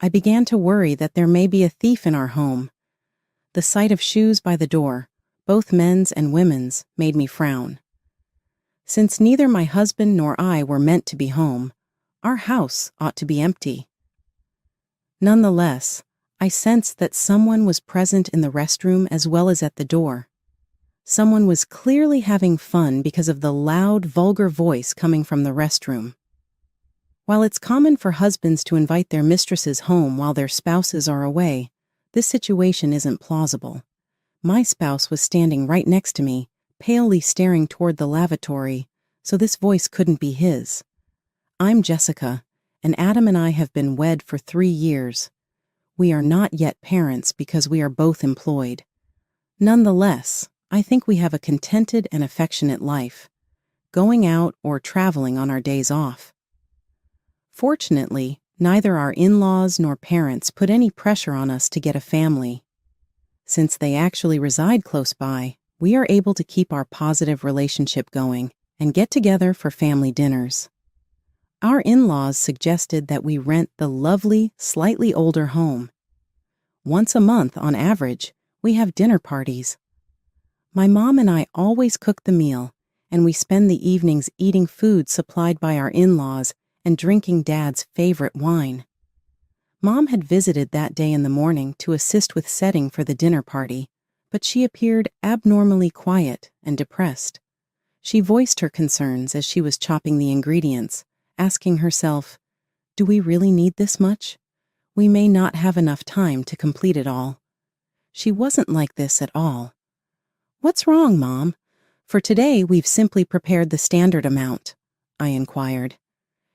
I began to worry that there may be a thief in our home. The sight of shoes by the door, both men's and women's, made me frown. Since neither my husband nor I were meant to be home, our house ought to be empty. Nonetheless, I sensed that someone was present in the restroom as well as at the door. Someone was clearly having fun because of the loud, vulgar voice coming from the restroom. While it's common for husbands to invite their mistresses home while their spouses are away, this situation isn't plausible. My spouse was standing right next to me, palely staring toward the lavatory, so this voice couldn't be his. I'm Jessica, and Adam and I have been wed for 3 years. We are not yet parents because we are both employed. Nonetheless, I think we have a contented and affectionate life, going out or traveling on our days off. Fortunately, neither our in-laws nor parents put any pressure on us to get a family. Since they actually reside close by, we are able to keep our positive relationship going and get together for family dinners. Our in-laws suggested that we rent the lovely, slightly older home. Once a month, on average, we have dinner parties. My mom and I always cook the meal, and we spend the evenings eating food supplied by our in-laws and drinking Dad's favorite wine. Mom had visited that day in the morning to assist with setting for the dinner party, but she appeared abnormally quiet and depressed. She voiced her concerns as she was chopping the ingredients, asking herself, "Do we really need this much? We may not have enough time to complete it all." She wasn't like this at all. "What's wrong, Mom? For today we've simply prepared the standard amount," I inquired.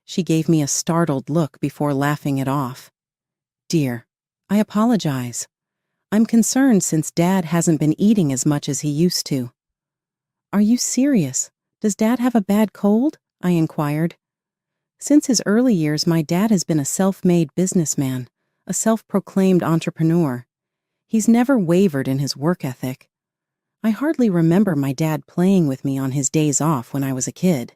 She gave me a startled look before laughing it off. "Dear, I apologize. I'm concerned since Dad hasn't been eating as much as he used to." "Are you serious? Does Dad have a bad cold?" I inquired. Since his early years, my dad has been a self-made businessman, a self-proclaimed entrepreneur. He's never wavered in his work ethic. I hardly remember my dad playing with me on his days off when I was a kid.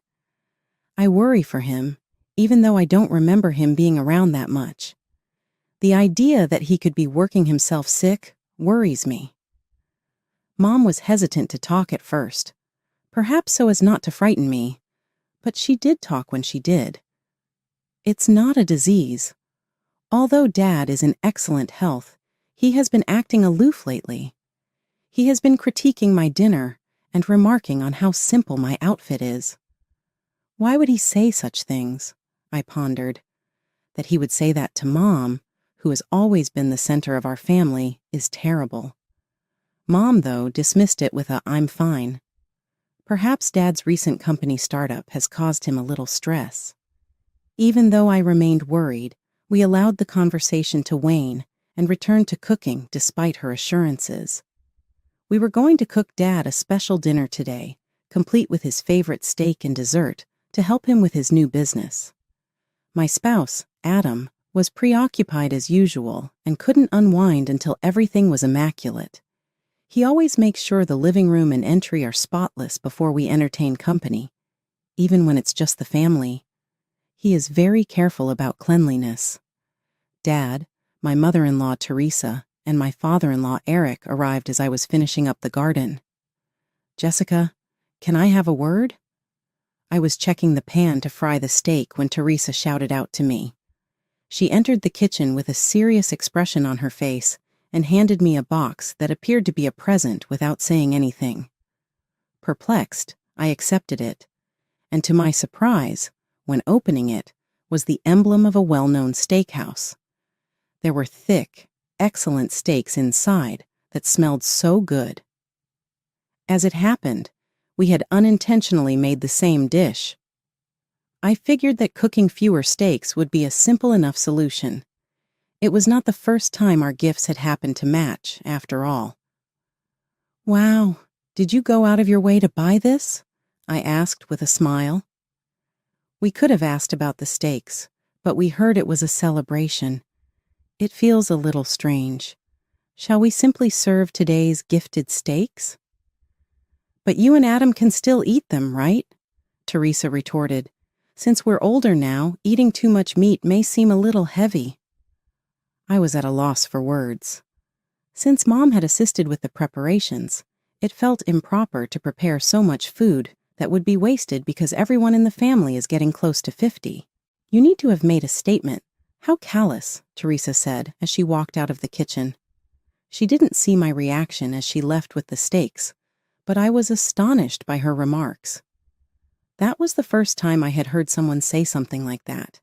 I worry for him, even though I don't remember him being around that much. The idea that he could be working himself sick worries me. Mom was hesitant to talk at first, perhaps so as not to frighten me, but she did talk when she did. "It's not a disease. Although Dad is in excellent health, he has been acting aloof lately. He has been critiquing my dinner and remarking on how simple my outfit is." Why would he say such things? I pondered. That he would say that to Mom, who has always been the center of our family, is terrible. Mom, though, dismissed it with a "I'm fine." Perhaps Dad's recent company startup has caused him a little stress. Even though I remained worried, we allowed the conversation to wane and returned to cooking despite her assurances. We were going to cook Dad a special dinner today, complete with his favorite steak and dessert, to help him with his new business. My spouse, Adam, was preoccupied as usual and couldn't unwind until everything was immaculate. He always makes sure the living room and entry are spotless before we entertain company, even when it's just the family. He is very careful about cleanliness. Dad, my mother-in-law Teresa, and my father-in-law Eric arrived as I was finishing up the garden. "Jessica, can I have a word?" I was checking the pan to fry the steak when Teresa shouted out to me. She entered the kitchen with a serious expression on her face and handed me a box that appeared to be a present without saying anything. Perplexed, I accepted it, and to my surprise, when opening it, was the emblem of a well-known steakhouse. There were thick, excellent steaks inside that smelled so good. As it happened, we had unintentionally made the same dish. I figured that cooking fewer steaks would be a simple enough solution. It was not the first time our gifts had happened to match, after all. "Wow, did you go out of your way to buy this?" I asked with a smile. We could have asked about the steaks, but we heard it was a celebration. It feels a little strange. Shall we simply serve today's gifted steaks? "But you and Adam can still eat them, right?" Teresa retorted. "Since we're older now, eating too much meat may seem a little heavy." I was at a loss for words. Since Mom had assisted with the preparations, it felt improper to prepare so much food that would be wasted because everyone in the family is getting close to 50. You need to have made a statement. How callous, Teresa said as she walked out of the kitchen. She didn't see my reaction as she left with the steaks, but I was astonished by her remarks. That was the first time I had heard someone say something like that.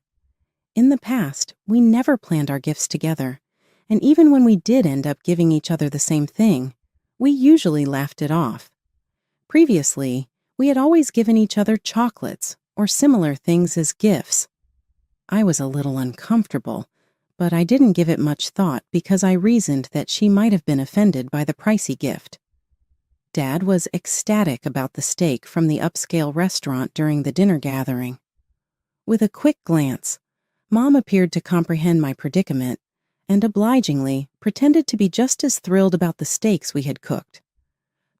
In the past, we never planned our gifts together, and even when we did end up giving each other the same thing, we usually laughed it off. Previously, we had always given each other chocolates or similar things as gifts. I was a little uncomfortable, but I didn't give it much thought because I reasoned that she might have been offended by the pricey gift. Dad was ecstatic about the steak from the upscale restaurant during the dinner gathering. With a quick glance, Mom appeared to comprehend my predicament and obligingly pretended to be just as thrilled about the steaks we had cooked.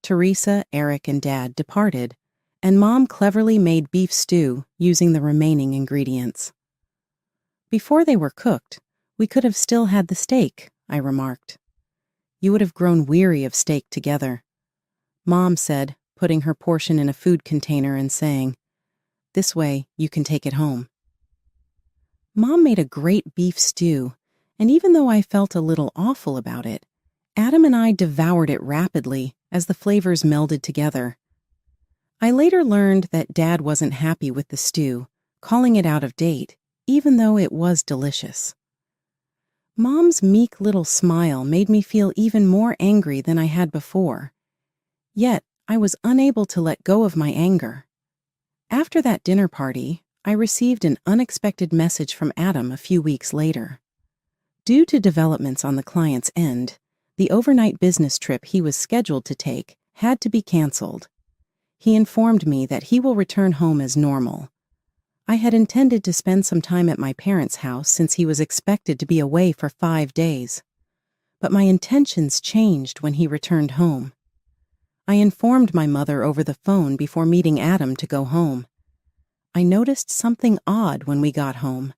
Teresa, Eric, and Dad departed, and Mom cleverly made beef stew using the remaining ingredients. Before they were cooked, we could have still had the steak, I remarked. You would have grown weary of steak together, Mom said, putting her portion in a food container and saying, "This way, you can take it home." Mom made a great beef stew, and even though I felt a little awful about it, Adam and I devoured it rapidly as the flavors melded together. I later learned that Dad wasn't happy with the stew, calling it out of date, even though it was delicious. Mom's meek little smile made me feel even more angry than I had before. Yet, I was unable to let go of my anger. After that dinner party, I received an unexpected message from Adam a few weeks later. Due to developments on the client's end, the overnight business trip he was scheduled to take had to be canceled. He informed me that he will return home as normal. I had intended to spend some time at my parents' house since he was expected to be away for 5 days. But my intentions changed when he returned home. I informed my mother over the phone before meeting Adam to go home. I noticed something odd when we got home.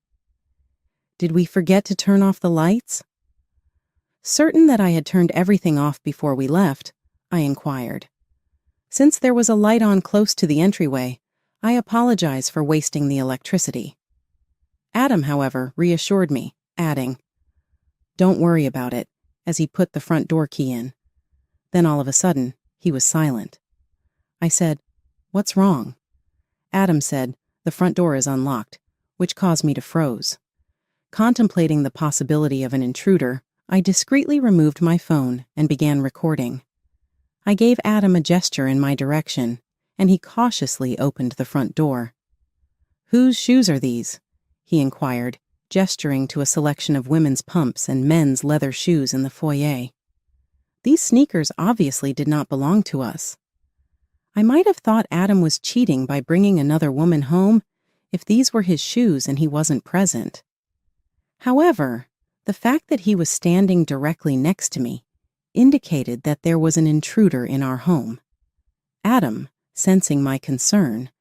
Did we forget to turn off the lights? Certain that I had turned everything off before we left, I inquired. Since there was a light on close to the entryway, I apologize for wasting the electricity. Adam, however, reassured me, adding, "Don't worry about it," as he put the front door key in. Then all of a sudden, he was silent. I said, "What's wrong?" Adam said, "The front door is unlocked," which caused me to froze. Contemplating the possibility of an intruder, I discreetly removed my phone and began recording. I gave Adam a gesture in my direction, and he cautiously opened the front door. "Whose shoes are these?" he inquired, gesturing to a selection of women's pumps and men's leather shoes in the foyer. These sneakers obviously did not belong to us. I might have thought Adam was cheating by bringing another woman home if these were his shoes and he wasn't present. However, the fact that he was standing directly next to me indicated that there was an intruder in our home. Adam, sensing my concern,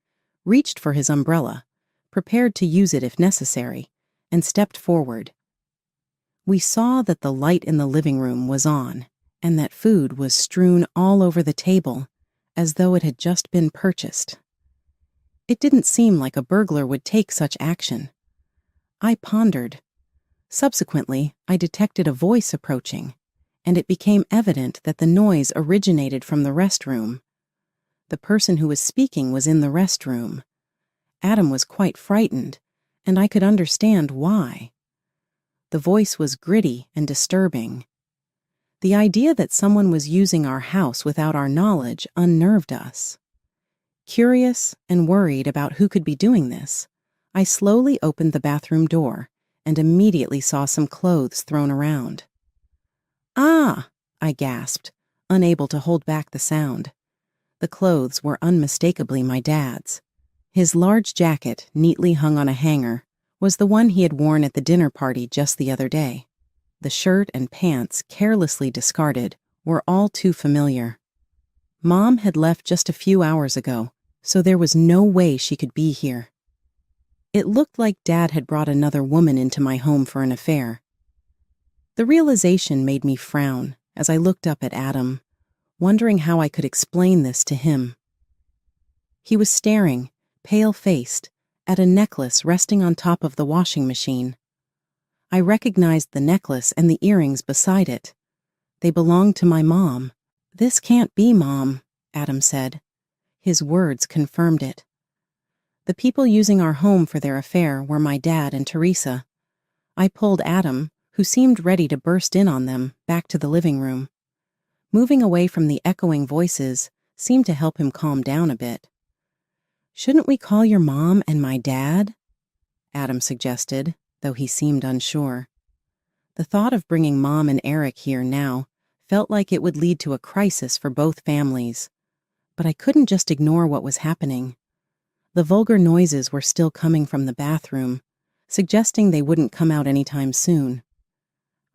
reached for his umbrella, prepared to use it if necessary, and stepped forward. We saw that the light in the living room was on, and that food was strewn all over the table, as though it had just been purchased. It didn't seem like a burglar would take such action. I pondered. Subsequently, I detected a voice approaching, and it became evident that the noise originated from the restroom. The person who was speaking was in the restroom. Adam was quite frightened, and I could understand why. The voice was gritty and disturbing. The idea that someone was using our house without our knowledge unnerved us. Curious and worried about who could be doing this, I slowly opened the bathroom door and immediately saw some clothes thrown around. "Ah!" I gasped, unable to hold back the sound. The clothes were unmistakably my dad's. His large jacket, neatly hung on a hanger, was the one he had worn at the dinner party just the other day. The shirt and pants, carelessly discarded, were all too familiar. Mom had left just a few hours ago, so there was no way she could be here. It looked like Dad had brought another woman into my home for an affair. The realization made me frown as I looked up at Adam, wondering how I could explain this to him. He was staring, pale-faced, at a necklace resting on top of the washing machine. I recognized the necklace and the earrings beside it. They belonged to my mom. "This can't be, Mom," Adam said. His words confirmed it. The people using our home for their affair were my dad and Teresa. I pulled Adam, who seemed ready to burst in on them, back to the living room. Moving away from the echoing voices seemed to help him calm down a bit. "Shouldn't we call your mom and my dad?" Adam suggested, though he seemed unsure. The thought of bringing Mom and Eric here now felt like it would lead to a crisis for both families. But I couldn't just ignore what was happening. The vulgar noises were still coming from the bathroom, suggesting they wouldn't come out anytime soon.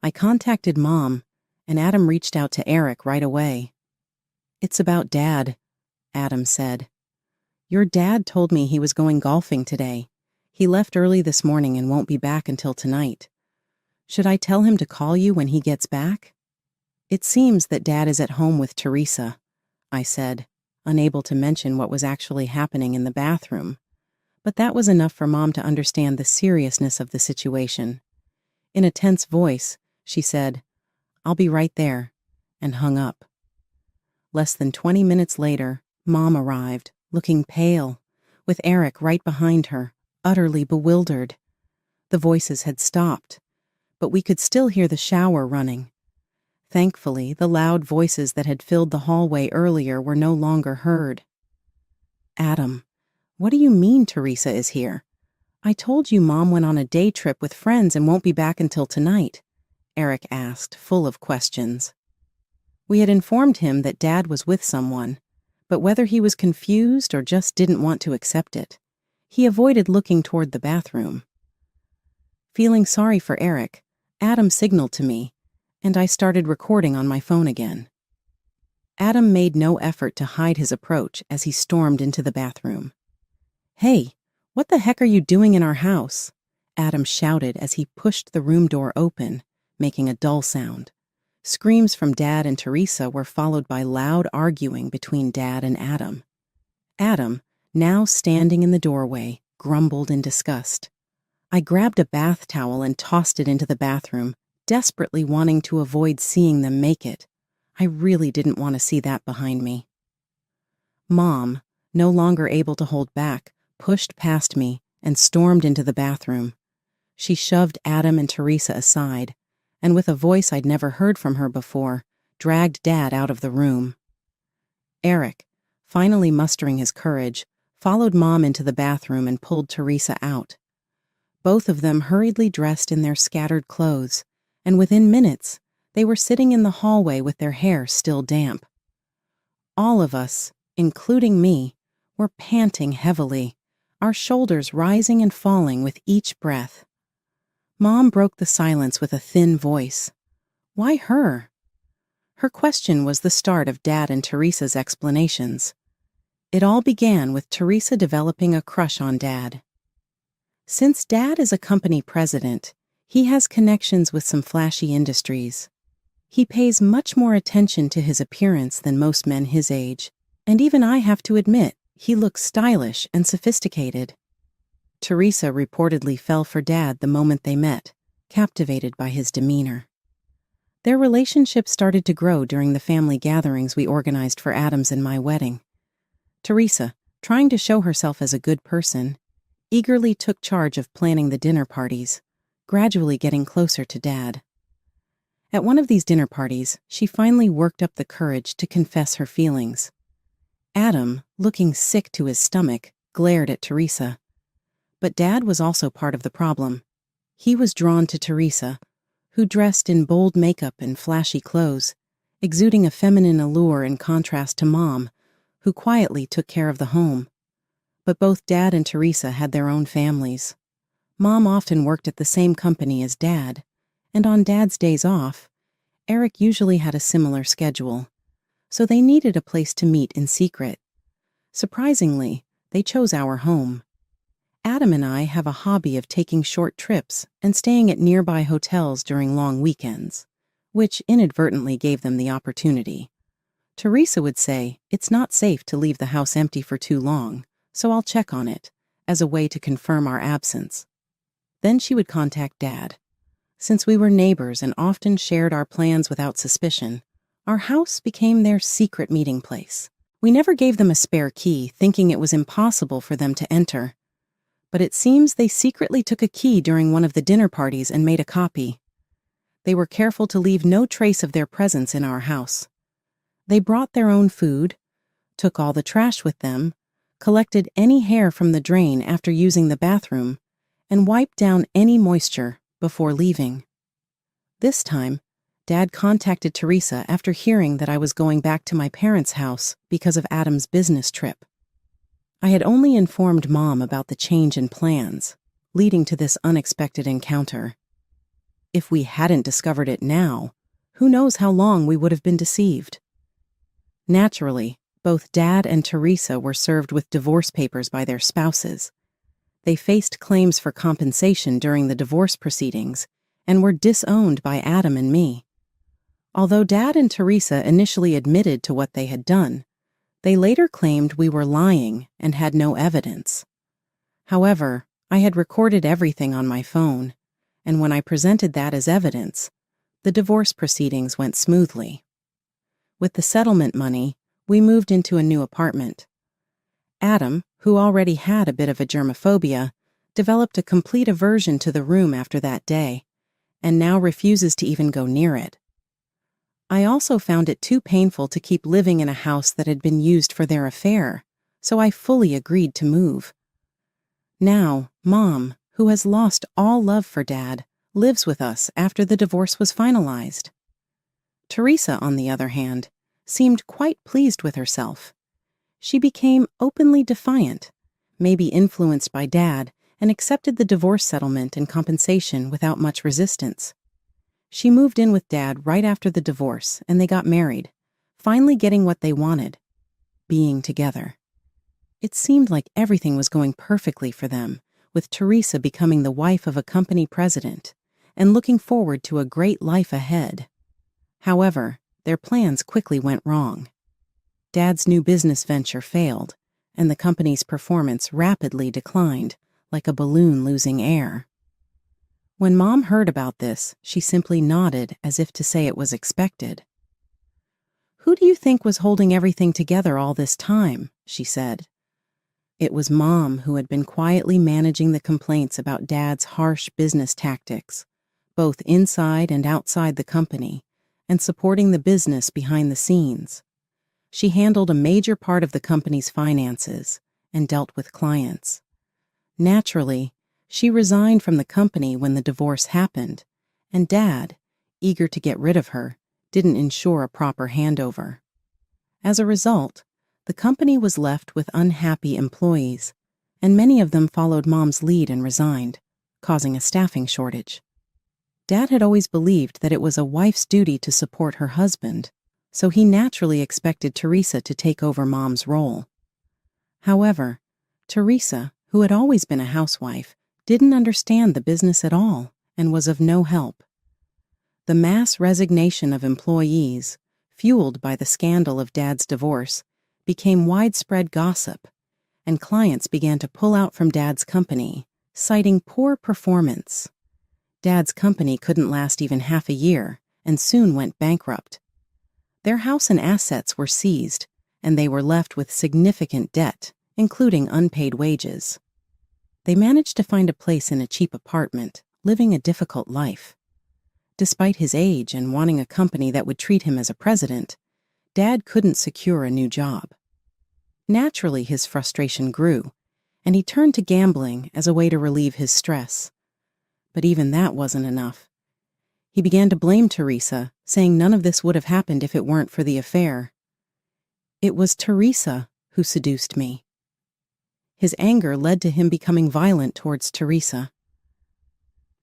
I contacted Mom, and Adam reached out to Eric right away. "It's about Dad," Adam said. "Your dad told me he was going golfing today. He left early this morning and won't be back until tonight. Should I tell him to call you when he gets back?" "It seems that Dad is at home with Teresa," I said, unable to mention what was actually happening in the bathroom. But that was enough for Mom to understand the seriousness of the situation. In a tense voice, she said, "I'll be right there," and hung up. Less than 20 minutes later, Mom arrived, looking pale, with Eric right behind her, utterly bewildered. The voices had stopped, but we could still hear the shower running. Thankfully, the loud voices that had filled the hallway earlier were no longer heard. "Adam, what do you mean Teresa is here? I told you Mom went on a day trip with friends and won't be back until tonight," Eric asked, full of questions. We had informed him that Dad was with someone, but whether he was confused or just didn't want to accept it, he avoided looking toward the bathroom. Feeling sorry for Eric, Adam signaled to me, and I started recording on my phone again. Adam made no effort to hide his approach as he stormed into the bathroom. "Hey, what the heck are you doing in our house?" Adam shouted as he pushed the room door open, making a dull sound. Screams from Dad and Teresa were followed by loud arguing between Dad and Adam. Adam, now standing in the doorway, grumbled in disgust. I grabbed a bath towel and tossed it into the bathroom, desperately wanting to avoid seeing them make it. I really didn't want to see that behind me. Mom, no longer able to hold back, pushed past me and stormed into the bathroom. She shoved Adam and Teresa aside, and with a voice I'd never heard from her before, dragged Dad out of the room. Eric, finally mustering his courage, followed Mom into the bathroom and pulled Teresa out. Both of them hurriedly dressed in their scattered clothes, and within minutes, they were sitting in the hallway with their hair still damp. All of us, including me, were panting heavily, our shoulders rising and falling with each breath. Mom broke the silence with a thin voice. "Why her?" Her question was the start of Dad and Teresa's explanations. It all began with Teresa developing a crush on Dad. Since Dad is a company president, he has connections with some flashy industries. He pays much more attention to his appearance than most men his age, and even I have to admit, he looks stylish and sophisticated. Teresa reportedly fell for Dad the moment they met, captivated by his demeanor. Their relationship started to grow during the family gatherings we organized for Adam's and my wedding. Teresa, trying to show herself as a good person, eagerly took charge of planning the dinner parties, gradually getting closer to Dad. At one of these dinner parties, she finally worked up the courage to confess her feelings. Adam, looking sick to his stomach, glared at Teresa. But Dad was also part of the problem. He was drawn to Teresa, who dressed in bold makeup and flashy clothes, exuding a feminine allure in contrast to Mom, who quietly took care of the home. But both Dad and Teresa had their own families. Mom often worked at the same company as Dad, and on Dad's days off, Eric usually had a similar schedule, so they needed a place to meet in secret. Surprisingly, they chose our home. Adam and I have a hobby of taking short trips and staying at nearby hotels during long weekends, which inadvertently gave them the opportunity. Teresa would say, "It's not safe to leave the house empty for too long, so I'll check on it," as a way to confirm our absence. Then she would contact Dad. Since we were neighbors and often shared our plans without suspicion, our house became their secret meeting place. We never gave them a spare key, thinking it was impossible for them to enter. But it seems they secretly took a key during one of the dinner parties and made a copy. They were careful to leave no trace of their presence in our house. They brought their own food, took all the trash with them, collected any hair from the drain after using the bathroom, and wiped down any moisture before leaving. This time, Dad contacted Teresa after hearing that I was going back to my parents' house because of Adam's business trip. I had only informed Mom about the change in plans, leading to this unexpected encounter. If we hadn't discovered it now, who knows how long we would have been deceived. Naturally, both Dad and Teresa were served with divorce papers by their spouses. They faced claims for compensation during the divorce proceedings and were disowned by Adam and me. Although Dad and Teresa initially admitted to what they had done, they later claimed we were lying and had no evidence. However, I had recorded everything on my phone, and when I presented that as evidence, the divorce proceedings went smoothly. With the settlement money, we moved into a new apartment. Adam, who already had a bit of a germophobia, developed a complete aversion to the room after that day, and now refuses to even go near it. I also found it too painful to keep living in a house that had been used for their affair, so I fully agreed to move. Now, Mom, who has lost all love for Dad, lives with us after the divorce was finalized. Teresa, on the other hand, seemed quite pleased with herself. She became openly defiant, maybe influenced by Dad, and accepted the divorce settlement and compensation without much resistance. She moved in with Dad right after the divorce, and they got married, finally getting what they wanted, being together. It seemed like everything was going perfectly for them, with Teresa becoming the wife of a company president and looking forward to a great life ahead. However, their plans quickly went wrong. Dad's new business venture failed, and the company's performance rapidly declined, like a balloon losing air. When Mom heard about this, she simply nodded as if to say it was expected. "Who do you think was holding everything together all this time?" she said. It was Mom who had been quietly managing the complaints about Dad's harsh business tactics, both inside and outside the company, and supporting the business behind the scenes. She handled a major part of the company's finances and dealt with clients. Naturally, she resigned from the company when the divorce happened, and Dad, eager to get rid of her, didn't ensure a proper handover. As a result, the company was left with unhappy employees, and many of them followed Mom's lead and resigned, causing a staffing shortage. Dad had always believed that it was a wife's duty to support her husband, so he naturally expected Teresa to take over Mom's role. However, Teresa, who had always been a housewife, didn't understand the business at all and was of no help. The mass resignation of employees, fueled by the scandal of Dad's divorce, became widespread gossip, and clients began to pull out from Dad's company, citing poor performance. Dad's company couldn't last even half a year and soon went bankrupt. Their house and assets were seized, and they were left with significant debt, including unpaid wages. They managed to find a place in a cheap apartment, living a difficult life. Despite his age and wanting a company that would treat him as a president, Dad couldn't secure a new job. Naturally, his frustration grew, and he turned to gambling as a way to relieve his stress. But even that wasn't enough. He began to blame Teresa, saying none of this would have happened if it weren't for the affair. "It was Teresa who seduced me." His anger led to him becoming violent towards Teresa.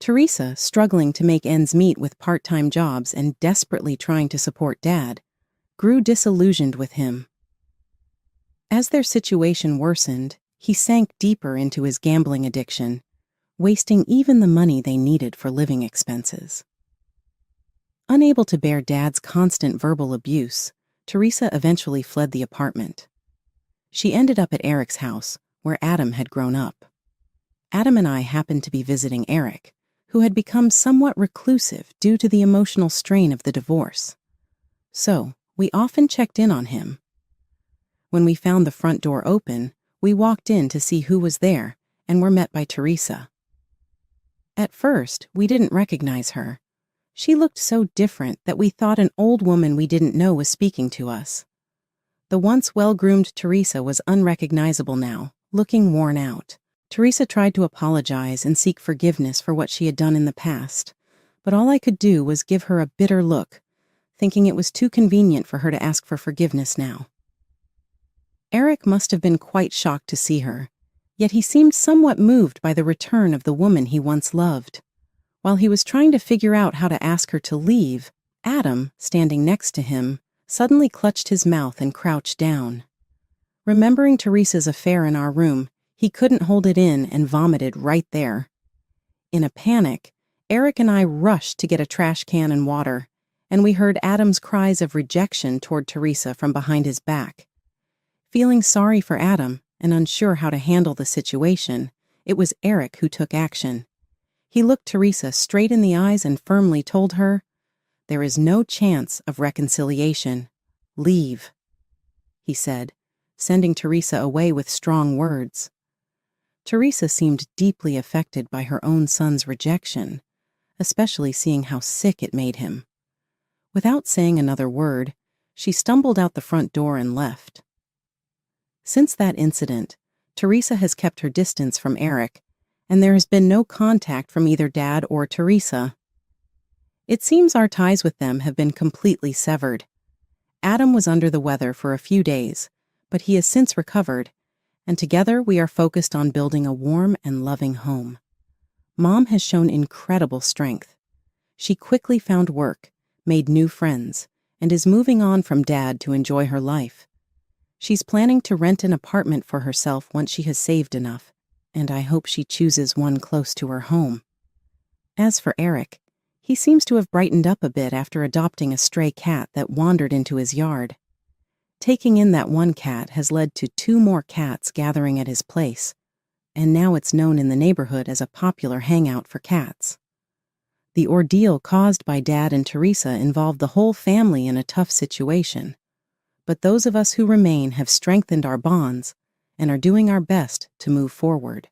Teresa, struggling to make ends meet with part-time jobs and desperately trying to support Dad, grew disillusioned with him. As their situation worsened, He sank deeper into his gambling addiction, wasting even the money they needed for living expenses. Unable to bear Dad's constant verbal abuse, Teresa eventually fled the apartment. She ended up at Eric's house, where Adam had grown up. Adam and I happened to be visiting Eric, who had become somewhat reclusive due to the emotional strain of the divorce. So, we often checked in on him. When we found the front door open, we walked in to see who was there and were met by Teresa. At first, we didn't recognize her. She looked so different that we thought an old woman we didn't know was speaking to us. The once well-groomed Teresa was unrecognizable now, looking worn out. Teresa tried to apologize and seek forgiveness for what she had done in the past, but all I could do was give her a bitter look, thinking it was too convenient for her to ask for forgiveness now. Eric must have been quite shocked to see her, yet he seemed somewhat moved by the return of the woman he once loved. While he was trying to figure out how to ask her to leave, Adam, standing next to him, suddenly clutched his mouth and crouched down. Remembering Teresa's affair in our room, he couldn't hold it in and vomited right there. In a panic, Eric and I rushed to get a trash can and water, and we heard Adam's cries of rejection toward Teresa from behind his back. Feeling sorry for Adam and unsure how to handle the situation, it was Eric who took action. He looked Teresa straight in the eyes and firmly told her, "There is no chance of reconciliation. Leave," he said, sending Teresa away with strong words. Teresa seemed deeply affected by her own son's rejection, especially seeing how sick it made him. Without saying another word, she stumbled out the front door and left. Since that incident, Teresa has kept her distance from Eric, and there has been no contact from either Dad or Teresa. It seems our ties with them have been completely severed. Adam was under the weather for a few days, but he has since recovered, and together we are focused on building a warm and loving home. Mom has shown incredible strength. She quickly found work, made new friends, and is moving on from Dad to enjoy her life. She's planning to rent an apartment for herself once she has saved enough, and I hope she chooses one close to her home. As for Eric, he seems to have brightened up a bit after adopting a stray cat that wandered into his yard. Taking in that one cat has led to 2 more cats gathering at his place, and now it's known in the neighborhood as a popular hangout for cats. The ordeal caused by Dad and Teresa involved the whole family in a tough situation, but those of us who remain have strengthened our bonds and are doing our best to move forward.